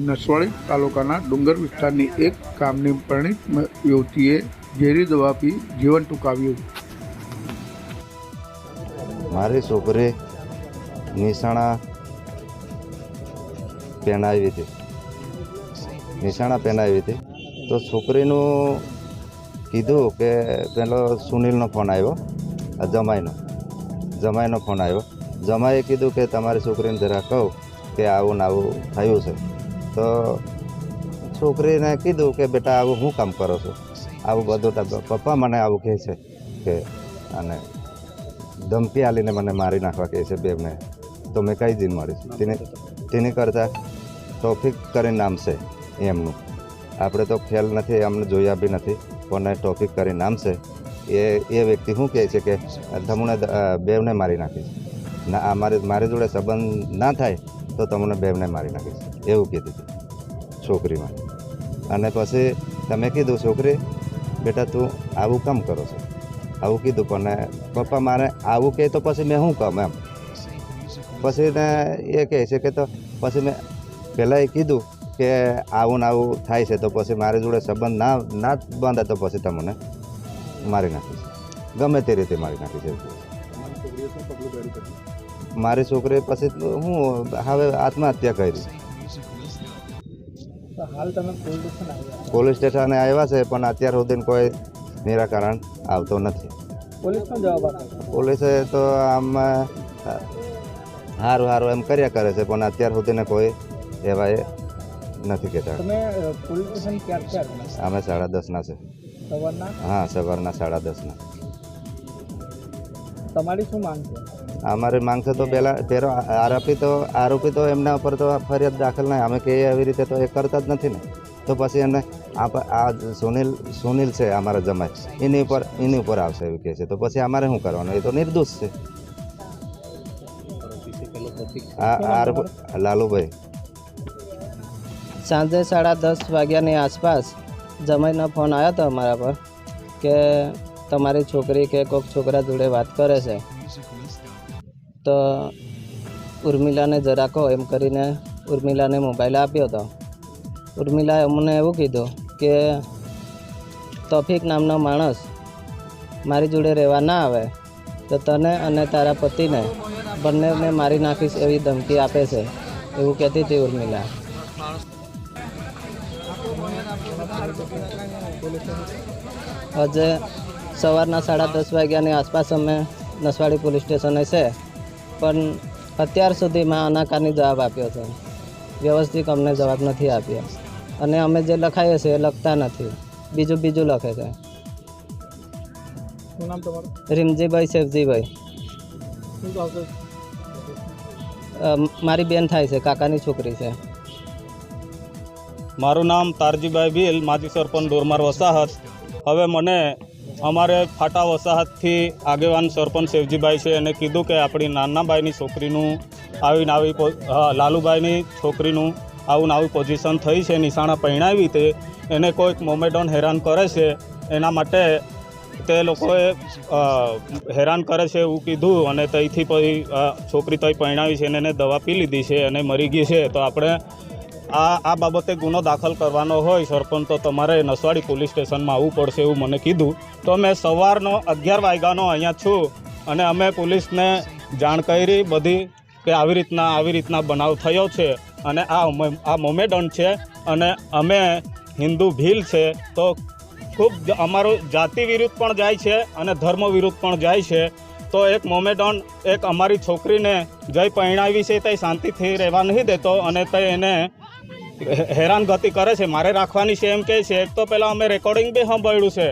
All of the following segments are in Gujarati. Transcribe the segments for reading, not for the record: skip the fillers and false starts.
નસવાડી તાલુકાના ડુંગર વિસ્તારની એક ગામની પરિણીત યુવતીએ ઝેરી દવા પી જીવન ટૂંકાવ્યું. મારી છોકરી નિશાણા પહેરાવી હતી તો છોકરીનું કીધું કે પેલો સુનિલનો ફોન આવ્યો, જમાઈનો ફોન આવ્યો. જમાઈએ કીધું કે તમારી છોકરીને જરા કહું કે આવું ને આવું થયું છે. તો છોકરીને કીધું કે બેટા આવું હું કામ કરો છો, આવું બધું પપ્પા મને આવું કહે છે કે અને ધમકી આલીને મને મારી નાખવા કહે છે બેને. તો મેં કઈ દિન મારીશ તેની કરતાં ટોફિક કરીને નામ છે એમનું. આપણે તો ખ્યાલ નથી, અમને જોયા બી નથી, પણ ટોફિક કરીને નામ છે. એ વ્યક્તિ શું કહે છે કે તમને બેવને મારી નાખીશ, ના મારી જોડે સંબંધ ના થાય તો તમને બેવને મારી નાખીશ, એવું કીધું હતું છોકરીમાં. અને પછી તમે કીધું છોકરી બેટા તું આવું કામ કરો છો, આવું કીધું. પણ પપ્પા મારે આવું કહે તો પછી મેં શું કહું એમ. પછી ને એ કહે છે કે તો પછી મેં પહેલાં એ કીધું કે આવું ને આવું થાય છે તો પછી મારી જોડે સંબંધ ના બાંધે તો પછી તમને મારી નાખીશ, ગમે તે રીતે મારી નાખીશ. મારી છોકરી પછી હું હવે આત્મહત્યા કરી. પોલીસ સ્ટેશને આવ્યા છે પણ અત્યાર સુધી કોઈ નિરાકરણ આવતો નથી. પોલીસે તો આમ સારું એમ કર્યા કરે છે પણ અત્યાર સુધીને કોઈ એવા એ નથી કહેતા. અમે 10:30 છે. હા, સવારના 10:30. તમારી શું માંગ છે? અમારી માંગ છે તો પહેલો આરોપી તો એમના ઉપર તો ફરિયાદ દાખલ નહીં. અમે કહીએ એવી રીતે તો એ કરતા જ નથી ને. તો પછી એને આ સુનિલ છે અમારા જમાઈ, એની ઉપર આવશે એવું કહે છે. તો પછી અમારે શું કરવાનું? એ તો નિર્દોષ છે. લાલુભાઈ. સાંજે 10:30 વાગ્યાની આસપાસ જમાઈનો ફોન આવ્યો હતો અમારા પર કે તમારી છોકરી કે કોઈક છોકરા જોડે વાત કરે છે, તો ઉર્મિલાને જરા કહો એમ કરીને ઉર્મિલાને મોબાઈલ આપ્યો હતો. ઉર્મિલાએ અમને એવું કીધું કે તોફિક નામનો માણસ મારી જોડે રહેવા ના આવે તો તને અને તારા પતિને બંનેને મારી નાખીશ એવી ધમકી આપે છે, એવું કહેતી હતી ઉર્મિલા. આજે સવારના 10:30 વાગ્યાની આસપાસ અમે નસવાડી પોલીસ સ્ટેશને છે, પણ અત્યાર સુધીમાં આનાકાની જવાબ આપ્યો છે. વ્યવસ્થિત અમને જવાબ નથી આપ્યો અને અમે જે લખાઈએ છીએ એ લખતા નથી, બીજું લખે છે. શું નામ તમારું? રીમજીભાઈ શેવજીભાઈ. મારી બેન થાય છે, કાકાની છોકરી છે. મારું નામ તારજીભાઈ ભીલ, માજી સરપંચ ડોરમાર વસાહત. હવે મને અમારે ફાટા વસાહતથી આગેવાન સરપંચ શેવજીભાઈ છે એને કીધું કે આપણી નાનાભાઈની છોકરીનું આવી લાલુભાઈની છોકરીનું આવી પોઝિશન થઈ છે, નિશાણા પહેરાવી તે એને કોઈક મોમેડોન હેરાન કરે છે, એના માટે તે લોકોએ હેરાન કરે છે એવું કીધું. અને ત્યાંથી પછી છોકરી ત્યાં પહેરાવી છે અને એને દવા પી લીધી છે અને મરી ગઈ છે. તો આપણે આ બાબતે ગુનો દાખલ કરવાનો હોય સરપંચ તો તમારે નસવાડી પોલીસ સ્ટેશનમાં આવવું પડશે એવું મને કીધું. તો મેં સવારનો 11 વાગ્યાનો અહીંયા છું અને અમે પોલીસને જાણ કરી બધી કે આવી રીતના બનાવ થયો છે અને આ મોમેડન છે અને અમે હિન્દુ ભીલ છે. તો ખૂબ અમારું જાતિ વિરુદ્ધ પણ જાય છે અને ધર્મ વિરુદ્ધ પણ જાય છે. તો એક મોમેડન એક અમારી છોકરીને જય પહેરાવી છે તે શાંતિથી રહેવા નહીં દેતો અને તે એને હેરાનગતિ કરે છે, મારે રાખવાની છે એમ કહે છે. એક તો પહેલાં અમે રેકોર્ડિંગ બી સાંભળ્યું છે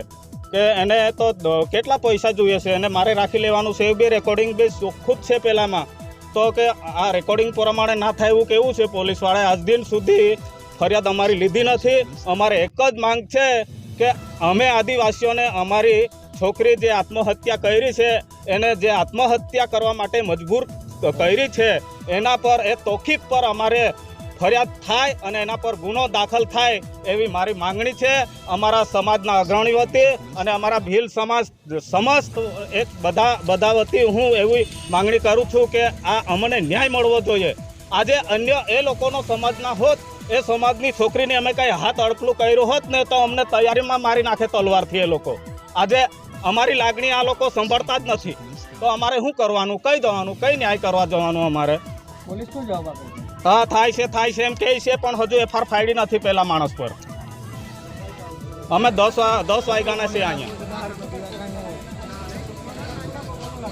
કે એને તો કેટલા પૈસા જોઈએ છે અને મારે રાખી લેવાનું છે, એ બી રેકોર્ડિંગ બી ચોખ્ખું જ છે પહેલાંમાં. તો કે આ રેકોર્ડિંગ પ્રમાણે ના થાય એવું કેવું છે પોલીસવાળાએ આજ દિન સુધી ફરિયાદ અમારી લીધી નથી. અમારે એક જ માંગ છે કે અમે આદિવાસીઓને અમારી છોકરી જે આત્મહત્યા કરી છે એને જે આત્મહત્યા કરવા માટે મજબૂર કરી છે એના પર એ તોફીક પર અમારે ફરિયાદ થાય અને એના પર ગુનો દાખલ થાય એવી મારી માંગણી છે અમારા સમાજના અગ્રણી વતી અને અમારા ભીલ સમાજ સમસ્ત એક બધા વતી હું એવી માંગણી કરું છું કે આ અમને ન્યાય મળવો જોઈએ. આજે અન્ય એ લોકોનો સમાજના હોત, એ સમાજની છોકરીને અમે કંઈ હાથ અડપલું કર્યું હોત ને તો અમને તૈયારીમાં મારી નાખે તલવારથી એ લોકો. આજે અમારી લાગણી આ લોકો સંભાળતા જ નથી, તો અમારે શું કરવાનું, કઈ જવાનું, કઈ ન્યાય કરવા જવાનું અમારે? પોલીસ શું જવાબ આપે? હા થાય છે એમ કહે છે, પણ હજુ એફઆર ફાડી નથી પેલા માણસ પર. અમે 10 વાગ્યાના છે અહીંયા.